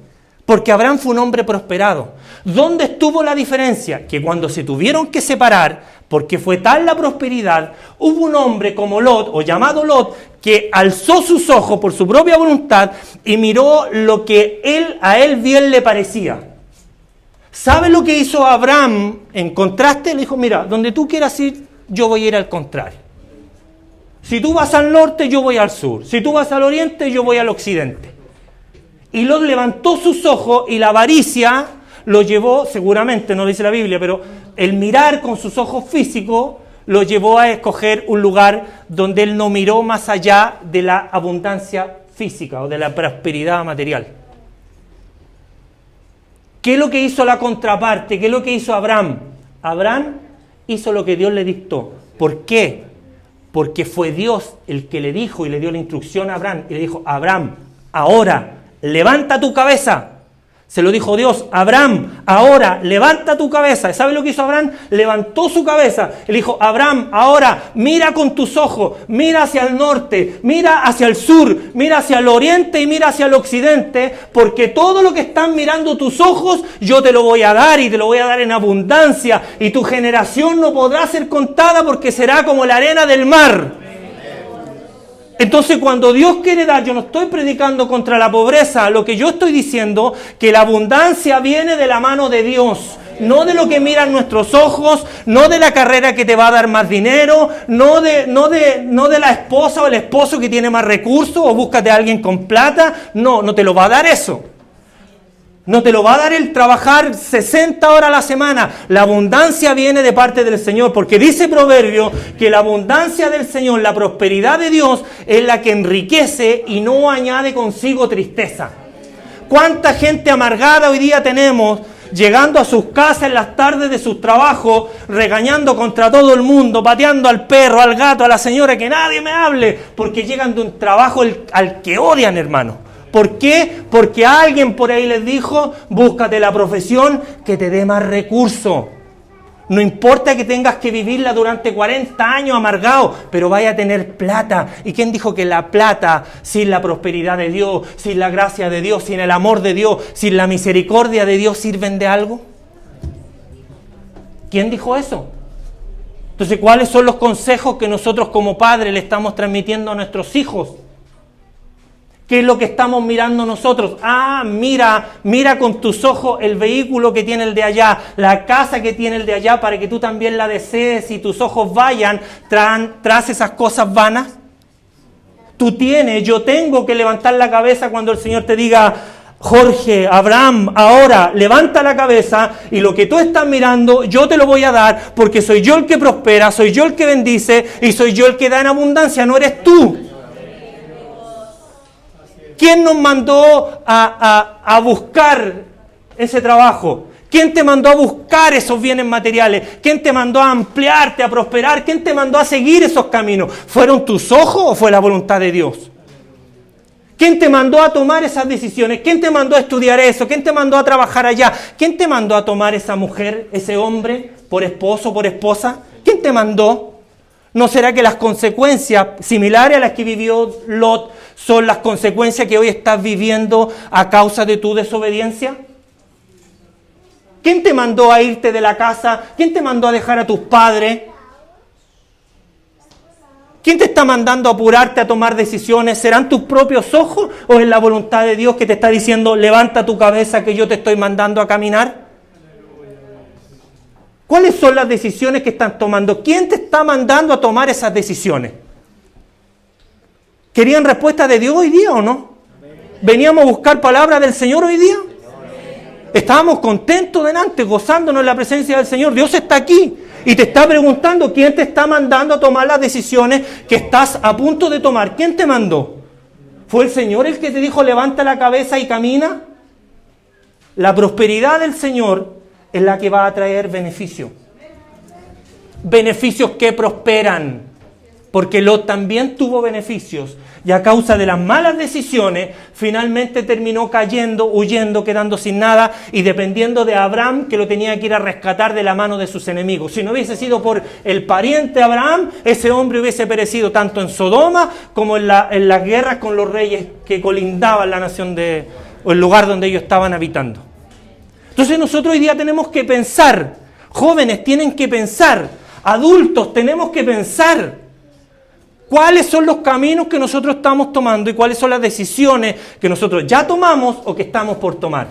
Porque Abraham fue un hombre prosperado. ¿Dónde estuvo la diferencia? Que cuando se tuvieron que separar, porque fue tal la prosperidad, hubo un hombre como Lot, o llamado Lot, que alzó sus ojos por su propia voluntad y miró lo que a él bien le parecía. ¿Sabe lo que hizo Abraham en contraste? Le dijo, mira, donde tú quieras ir, yo voy a ir al contrario. Si tú vas al norte, yo voy al sur. Si tú vas al oriente, yo voy al occidente. Y Lot levantó sus ojos y la avaricia lo llevó, seguramente, no lo dice la Biblia, pero el mirar con sus ojos físicos lo llevó a escoger un lugar donde él no miró más allá de la abundancia física o de la prosperidad material. ¿Qué es lo que hizo la contraparte? ¿Qué es lo que hizo Abraham? Abraham hizo lo que Dios le dictó. ¿Por qué? Porque fue Dios el que le dijo y le dio la instrucción a Abraham. Y le dijo, Abraham, ahora, levanta tu cabeza. Se lo dijo Dios, Abraham, ahora, levanta tu cabeza. ¿Sabe lo que hizo Abraham? Levantó su cabeza. Le dijo, Abraham, ahora, mira con tus ojos, mira hacia el norte, mira hacia el sur, mira hacia el oriente y mira hacia el occidente, porque todo lo que están mirando tus ojos, yo te lo voy a dar y te lo voy a dar en abundancia. Y tu generación no podrá ser contada porque será como la arena del mar. Entonces, cuando Dios quiere dar, yo no estoy predicando contra la pobreza, lo que yo estoy diciendo, que la abundancia viene de la mano de Dios, no de lo que miran nuestros ojos, no de la carrera que te va a dar más dinero, no de la esposa o el esposo que tiene más recursos, o búscate a alguien con plata, no te lo va a dar eso. No te lo va a dar el trabajar 60 horas a la semana. La abundancia viene de parte del Señor, porque dice Proverbio que la abundancia del Señor, la prosperidad de Dios, es la que enriquece y no añade consigo tristeza. ¿Cuánta gente amargada hoy día tenemos llegando a sus casas en las tardes de sus trabajos, regañando contra todo el mundo, pateando al perro, al gato, a la señora, que nadie me hable, porque llegan de un trabajo al que odian, hermano? ¿Por qué? Porque alguien por ahí les dijo, búscate la profesión que te dé más recursos. No importa que tengas que vivirla durante 40 años amargado, pero vaya a tener plata. ¿Y quién dijo que la plata, sin la prosperidad de Dios, sin la gracia de Dios, sin el amor de Dios, sin la misericordia de Dios, sirven de algo? ¿Quién dijo eso? Entonces, ¿cuáles son los consejos que nosotros como padres le estamos transmitiendo a nuestros hijos? ¿Qué es lo que estamos mirando nosotros? Mira con tus ojos el vehículo que tiene el de allá, la casa que tiene el de allá, para que tú también la desees y tus ojos vayan tras esas cosas vanas. Yo tengo que levantar la cabeza cuando el Señor te diga: Jorge, Abraham, ahora levanta la cabeza y lo que tú estás mirando yo te lo voy a dar, porque soy yo el que prospera, soy yo el que bendice y soy yo el que da en abundancia, no eres tú. ¿Quién nos mandó a buscar ese trabajo? ¿Quién te mandó a buscar esos bienes materiales? ¿Quién te mandó a ampliarte, a prosperar? ¿Quién te mandó a seguir esos caminos? ¿Fueron tus ojos o fue la voluntad de Dios? ¿Quién te mandó a tomar esas decisiones? ¿Quién te mandó a estudiar eso? ¿Quién te mandó a trabajar allá? ¿Quién te mandó a tomar esa mujer, ese hombre, por esposo, por esposa? ¿Quién te mandó? ¿No será que las consecuencias similares a las que vivió Lot son las consecuencias que hoy estás viviendo a causa de tu desobediencia? ¿Quién te mandó a irte de la casa? ¿Quién te mandó a dejar a tus padres? ¿Quién te está mandando a apurarte a tomar decisiones? ¿Serán tus propios ojos o es la voluntad de Dios que te está diciendo: levanta tu cabeza que yo te estoy mandando a caminar? ¿Cuáles son las decisiones que están tomando? ¿Quién te está mandando a tomar esas decisiones? ¿Querían respuesta de Dios hoy día o no? ¿Veníamos a buscar palabra del Señor hoy día? Estábamos contentos delante, gozándonos en la presencia del Señor. Dios está aquí y te está preguntando: ¿quién te está mandando a tomar las decisiones que estás a punto de tomar? ¿Quién te mandó? ¿Fue el Señor el que te dijo: levanta la cabeza y camina? La prosperidad del Señor es la que va a traer beneficio. Beneficios que prosperan. Porque Lot también tuvo beneficios. Y a causa de las malas decisiones, finalmente terminó cayendo, huyendo, quedando sin nada y dependiendo de Abraham, que lo tenía que ir a rescatar de la mano de sus enemigos. Si no hubiese sido por el pariente Abraham, ese hombre hubiese perecido tanto en Sodoma como en las guerras con los reyes que colindaban la nación o el lugar donde ellos estaban habitando. Entonces nosotros hoy día tenemos que pensar, jóvenes tienen que pensar, adultos tenemos que pensar cuáles son los caminos que nosotros estamos tomando y cuáles son las decisiones que nosotros ya tomamos o que estamos por tomar.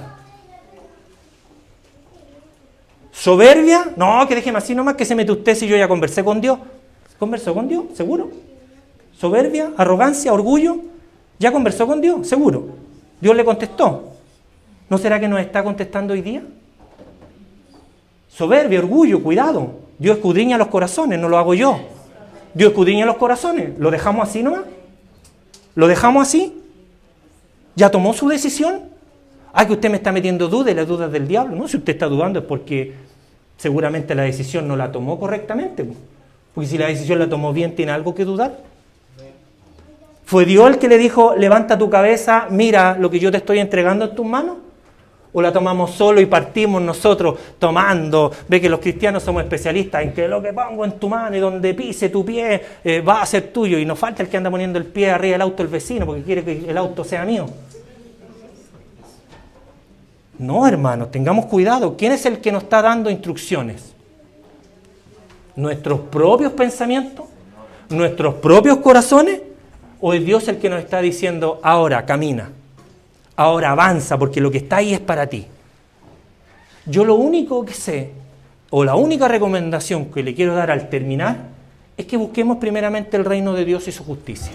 ¿Soberbia? No, que déjeme así nomás, que se mete usted si yo ya conversé con Dios. ¿Conversó con Dios? ¿Seguro? ¿Soberbia? ¿Arrogancia? ¿Orgullo? ¿Ya conversó con Dios? ¿Seguro? ¿Dios le contestó? ¿No será que nos está contestando hoy día? Soberbia, orgullo, cuidado. Dios escudriña los corazones, no lo hago yo. Dios escudriña los corazones. ¿Lo dejamos así nomás? ¿Lo dejamos así? ¿Ya tomó su decisión? Que usted me está metiendo dudas y las dudas del diablo. No, si usted está dudando es porque seguramente la decisión no la tomó correctamente. Porque si la decisión la tomó bien, ¿tiene algo que dudar? ¿Fue Dios el que le dijo: levanta tu cabeza, mira lo que yo te estoy entregando en tus manos? ¿O la tomamos solo y partimos nosotros tomando? Ve que los cristianos somos especialistas en que lo que pongo en tu mano y donde pise tu pie va a ser tuyo. Y nos falta el que anda poniendo el pie arriba del auto del vecino porque quiere que el auto sea mío. No, hermanos, tengamos cuidado. ¿Quién es el que nos está dando instrucciones? ¿Nuestros propios pensamientos? ¿Nuestros propios corazones? ¿O es Dios el que nos está diciendo: ahora camina? Ahora avanza, porque lo que está ahí es para ti. Yo lo único que sé, o la única recomendación que le quiero dar al terminar, es que busquemos primeramente el reino de Dios y su justicia.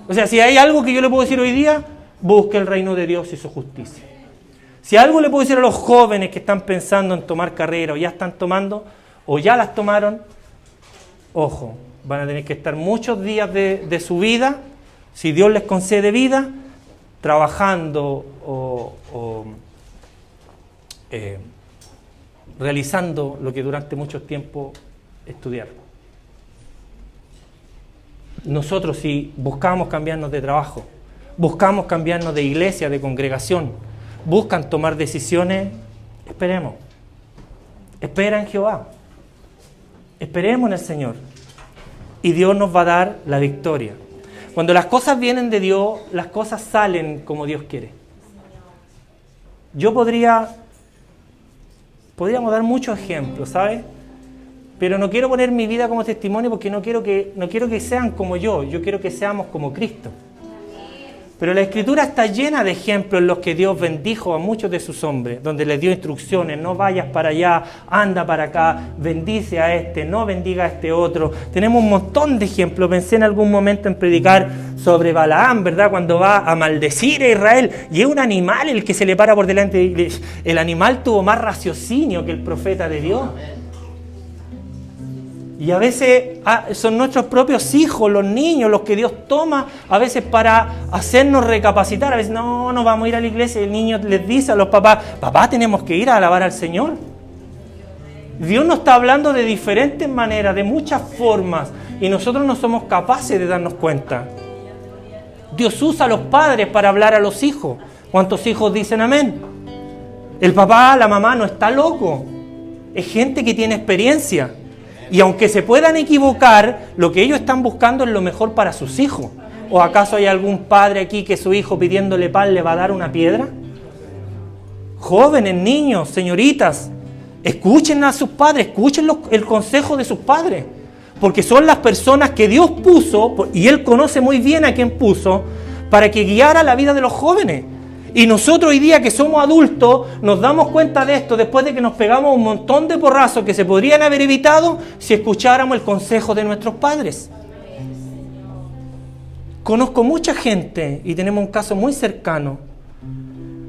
O sea, si hay algo que yo le puedo decir hoy día, busque el reino de Dios y su justicia. Si algo le puedo decir a los jóvenes que están pensando en tomar carrera, o ya están tomando, o ya las tomaron, ojo, van a tener que estar muchos días de su vida, si Dios les concede vida, trabajando o realizando lo que durante mucho tiempo estudiaron. Nosotros, si buscamos cambiarnos de trabajo, buscamos cambiarnos de iglesia, de congregación, buscan tomar decisiones, esperemos. Espera en Jehová. Esperemos en el Señor. Y Dios nos va a dar la victoria. Cuando las cosas vienen de Dios, las cosas salen como Dios quiere. Yo podríamos dar muchos ejemplos, ¿sabes? Pero no quiero poner mi vida como testimonio porque no quiero que sean como yo quiero que seamos como Cristo. Pero la Escritura está llena de ejemplos en los que Dios bendijo a muchos de sus hombres, donde les dio instrucciones: no vayas para allá, anda para acá, bendice a este, no bendiga a este otro. Tenemos un montón de ejemplos. Pensé en algún momento en predicar sobre Balaam, ¿verdad? Cuando va a maldecir a Israel, y es un animal el que se le para por delante. El animal tuvo más raciocinio que el profeta de Dios. Y a veces son nuestros propios hijos, los niños, los que Dios toma a veces para hacernos recapacitar. A veces no vamos a ir a la iglesia, y el niño les dice a los papás: papá, tenemos que ir a alabar al Señor. Dios nos está hablando de diferentes maneras, de muchas formas, y nosotros no somos capaces de darnos cuenta. Dios usa a los padres para hablar a los hijos. ¿Cuántos hijos dicen amén? El papá, la mamá no está loco, es gente que tiene experiencia. Y aunque se puedan equivocar, lo que ellos están buscando es lo mejor para sus hijos. ¿O acaso hay algún padre aquí que su hijo pidiéndole pan le va a dar una piedra? Jóvenes, niños, señoritas, escuchen a sus padres, escuchen el consejo de sus padres. Porque son las personas que Dios puso, y Él conoce muy bien a quién puso, para que guiara la vida de los jóvenes. Y nosotros hoy día que somos adultos nos damos cuenta de esto después de que nos pegamos un montón de porrazos que se podrían haber evitado si escucháramos el consejo de nuestros padres. Conozco mucha gente, y tenemos un caso muy cercano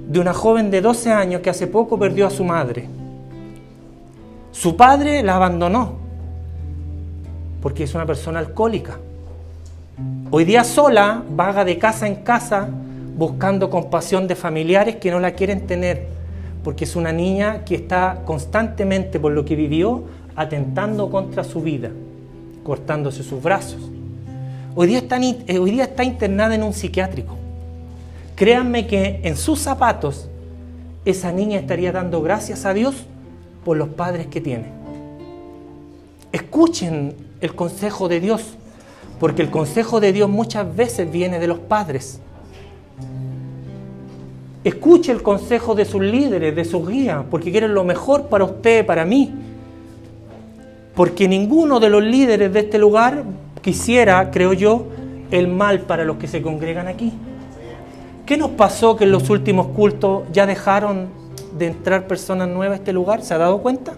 de una joven de 12 años que hace poco perdió a su madre. Su padre la abandonó porque es una persona alcohólica. Hoy día sola vaga de casa en casa buscando compasión de familiares que no la quieren tener, porque es una niña que está constantemente, por lo que vivió, atentando contra su vida, cortándose sus brazos. Hoy día está internada en un psiquiátrico. Créanme que en sus zapatos esa niña estaría dando gracias a Dios por los padres que tiene. Escuchen el consejo de Dios, porque el consejo de Dios muchas veces viene de los padres. Escuche el consejo de sus líderes, de sus guías, porque quieren lo mejor para usted, para mí. Porque ninguno de los líderes de este lugar quisiera, creo yo, el mal para los que se congregan aquí. ¿Qué nos pasó que en los últimos cultos ya dejaron de entrar personas nuevas a este lugar? ¿Se ha dado cuenta?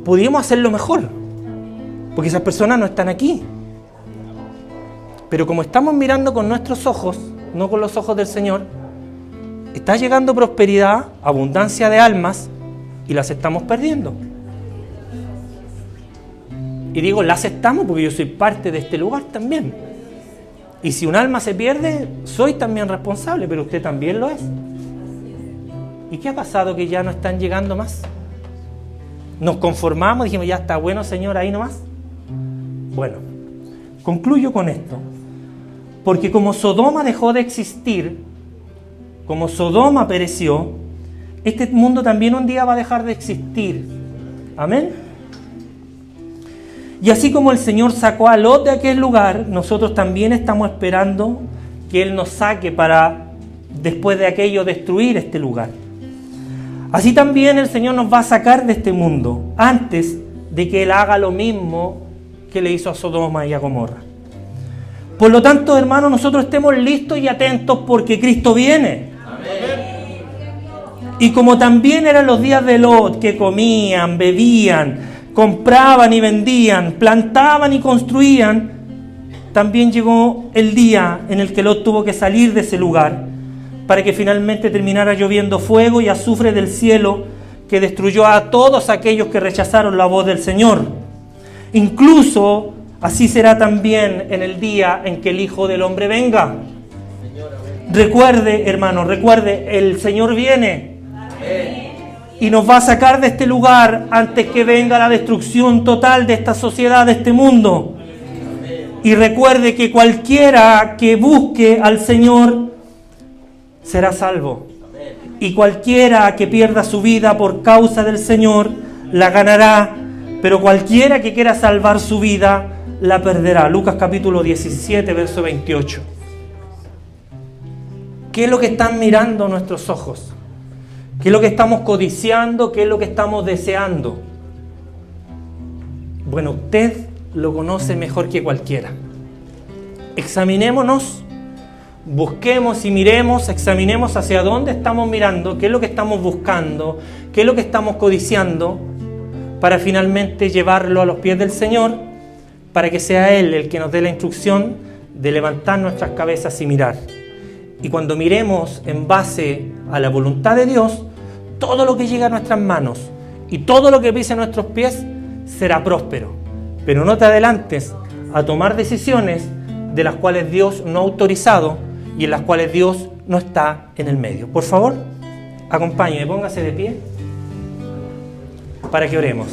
Pudimos hacerlo mejor, porque esas personas no están aquí. Pero como estamos mirando con nuestros ojos, no con los ojos del Señor, está llegando prosperidad, abundancia de almas, y las estamos perdiendo. Y digo, las estamos porque yo soy parte de este lugar también. Y si un alma se pierde, soy también responsable, pero usted también lo es. ¿Y qué ha pasado que ya no están llegando más? Nos conformamos, dijimos, ya está bueno, Señor, ahí nomás. Bueno, concluyo con esto. Porque como Sodoma dejó de existir, como Sodoma pereció, este mundo también un día va a dejar de existir. Amén. Y así como el Señor sacó a Lot de aquel lugar, nosotros también estamos esperando que Él nos saque para, después de aquello, destruir este lugar. Así también el Señor nos va a sacar de este mundo antes de que Él haga lo mismo que le hizo a Sodoma y a Gomorra. Por lo tanto, hermanos, nosotros estemos listos y atentos porque Cristo viene. Amén. Y como también eran los días de Lot, que comían, bebían, compraban y vendían, plantaban y construían, también llegó el día en el que Lot tuvo que salir de ese lugar para que finalmente terminara lloviendo fuego y azufre del cielo que destruyó a todos aquellos que rechazaron la voz del Señor. Incluso así será también en el día en que el Hijo del Hombre venga. Recuerde, hermano, recuerde, el Señor viene. Y nos va a sacar de este lugar antes que venga la destrucción total de esta sociedad, de este mundo. Y recuerde que cualquiera que busque al Señor será salvo. Y cualquiera que pierda su vida por causa del Señor la ganará. Pero cualquiera que quiera salvar su vida la perderá. Lucas capítulo 17, verso 28. ¿Qué es lo que están mirando nuestros ojos? ¿Qué es lo que estamos codiciando? ¿Qué es lo que estamos deseando? Bueno, usted lo conoce mejor que cualquiera. Examinémonos, busquemos y miremos, examinemos hacia dónde estamos mirando, qué es lo que estamos buscando, qué es lo que estamos codiciando, para finalmente llevarlo a los pies del Señor, para que sea Él el que nos dé la instrucción de levantar nuestras cabezas y mirar. Y cuando miremos en base a la voluntad de Dios, todo lo que llega a nuestras manos y todo lo que pise nuestros pies será próspero. Pero no te adelantes a tomar decisiones de las cuales Dios no ha autorizado y en las cuales Dios no está en el medio. Por favor, acompáñeme, póngase de pie para que oremos.